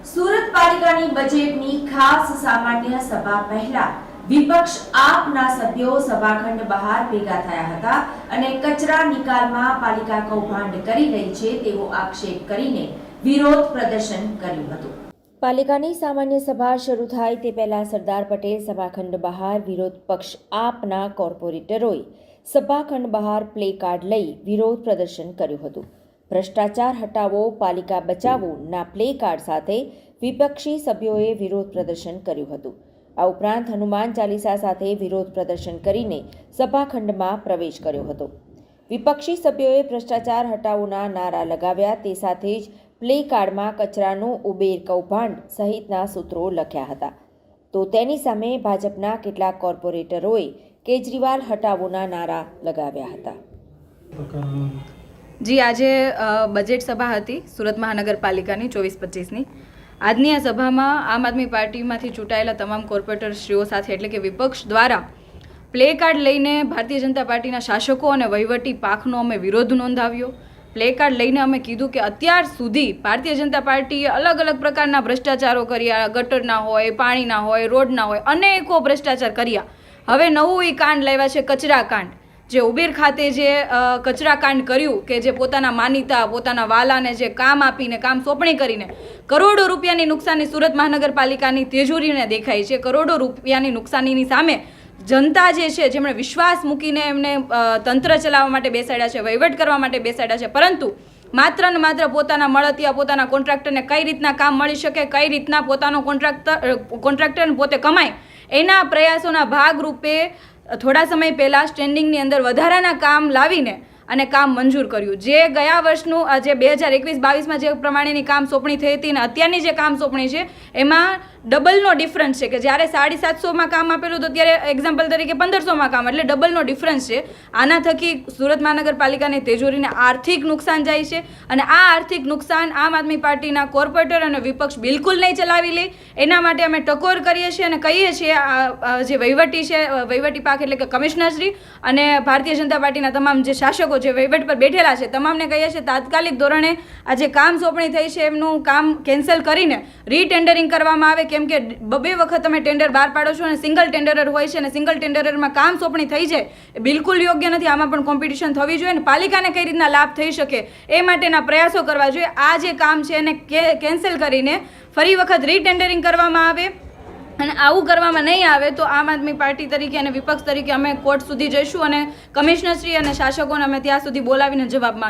સુરત પાલિકાની બજેટની ખાસ સામાન્ય સભા પહેલા વિપક્ષ આપના સભ્યો સભાખંડ બહાર ભેગા થયા હતા અને કચરા નિકાલમાં પાલિકા કૌભાંડ કરી રહી છે તેવો આક્ષેપ કરીને વિરોધ પ્રદર્શન કર્યું હતું। પાલિકાની સામાન્ય સભા શરૂ થાય તે પહેલા સરદાર પટેલ સભાખંડ બહાર વિરોધ પક્ષ આપના કોર્પોરેટરોએ સભાખંડ બહાર પ્લે કાર્ડ લઈ વિરોધ પ્રદર્શન કર્યું હતું। ભ્રષ્ટાચાર હટાવો પાલિકા બચાવો ના પ્લે કાર્ડ સાથે વિપક્ષી સભ્યોએ વિરોધ પ્રદર્શન કર્યું હતું। આ ઉપરાંત હનુમાન ચાલીસા સાથે વિરોધ પ્રદર્શન કરીને સભાખંડમાં પ્રવેશ કર્યો હતો। વિપક્ષી સભ્યોએ ભ્રષ્ટાચાર હટાવોના નારા લગાવ્યા, તે સાથે જ પ્લે કાર્ડમાં કચરાનું ઉબેર કૌભાંડ સહિતના સૂત્રો લખ્યા હતા। તો તેની સામે ભાજપના કેટલાક કોર્પોરેટરોએ કેજરીવાલ હટાવોના નારા લગાવ્યા હતા। જી, આજે બજેટ સભા હતી સુરત મહાનગરપાલિકાની 24-25ની। આજની આ સભામાં આમ આદમી પાર્ટીમાંથી ચૂંટાયેલા તમામ કોર્પોરેટરશ્રીઓ સાથે એટલે કે વિપક્ષ દ્વારા પ્લે કાર્ડ લઈને ભારતીય જનતા પાર્ટીના શાસકો અને વહીવટી પાંખનો અમે વિરોધ નોંધાવ્યો। પ્લે કાર્ડ લઈને અમે કીધું કે અત્યાર સુધી ભારતીય જનતા પાર્ટીએ અલગ અલગ પ્રકારના ભ્રષ્ટાચારો કર્યા, ગટરના હોય, પાણીના હોય, રોડના હોય, અનેકો ભ્રષ્ટાચાર કર્યા। હવે નવું એ કાંડ લાવ્યા છે કચરા કાંડ, જે ઉબેર ખાતે જે કચરા કાંડ કર્યું કે જે પોતાના માનીતા પોતાના વાલાને જે કામ આપીને કામ સોંપણી કરીને કરોડો રૂપિયાની નુકસાની સુરત મહાનગરપાલિકાની તેજોરીને દેખાય છે। કરોડો રૂપિયાની નુકસાનીની સામે જનતા જે છે, જેમણે વિશ્વાસ મૂકીને એમને તંત્ર ચલાવવા માટે બેસાડ્યા છે, વહીવટ કરવા માટે બેસાડ્યા છે, પરંતુ માત્ર ને માત્ર પોતાના મળતિયા પોતાના કોન્ટ્રાક્ટરને કઈ રીતના કામ મળી શકે, કઈ રીતના પોતાનો કોન્ટ્રાક્ટર પોતે કમાય, એના પ્રયાસોના ભાગરૂપે થોડા સમય પહેલાં સ્ટેન્ડિંગની અંદર વધારાના કામ લાવીને અને કામ મંજૂર કર્યું। જે ગયા વર્ષનું જે 2021-22માં જે પ્રમાણેની કામ સોંપણી થઈ હતી અને અત્યારની જે કામ સોંપણી છે એમાં ડબલનો ડિફરન્સ છે કે જ્યારે 750માં કામ આપેલું તો ત્યારે એક્ઝામ્પલ તરીકે 1500માં કામ, એટલે ડબલનો ડિફરન્સ છે। આના થકી સુરત મહાનગરપાલિકાની તેજોરીને આર્થિક નુકસાન જાય છે અને આ આર્થિક નુકસાન આમ આદમી પાર્ટીના કોર્પોરેટર અને વિપક્ષ બિલકુલ નહીં ચલાવી લે। એના માટે અમે ટકોર કરીએ છીએ અને કહીએ છીએ જે વહીવટી છે, વહીવટી પાંખ એટલે કે કમિશનરશ્રી અને ભારતીય જનતા પાર્ટીના તમામ જે શાસકો જે વહીવટ પર બેઠેલા છે તમામને કહીએ છીએ તાત્કાલિક ધોરણે આ જે કામ સોંપણી થઈ છે એમનું કામ કેન્સલ કરીને રીટેન્ડરિંગ કરવામાં આવે, કેમ કે 2 વખત તમે ટેન્ડર બહાર પાડો છો અને સિંગલ ટેન્ડરર હોય છે અને સિંગલ ટેન્ડરમાં કામ સોંપણી થઈ જાય એ બિલકુલ યોગ્ય નથી। આમાં પણ કોમ્પિટિશન થવી જોઈએ અને પાલિકાને કઈ રીતના લાભ થઈ શકે એ માટેના પ્રયાસો કરવા જોઈએ। આ જે કામ છે એને કેન્સલ કરીને ફરી વખત રીટેન્ડરિંગ કરવામાં આવે અને આવું કરવામાં નહીં આવે તો આમ આદમી પાર્ટી તરીકે અને વિપક્ષ તરીકે અમે કોર્ટ સુધી જઈશું અને કમિશનરશ્રી અને શાસકોને અમે ત્યાં સુધી બોલાવીને જવાબ માંગીશું।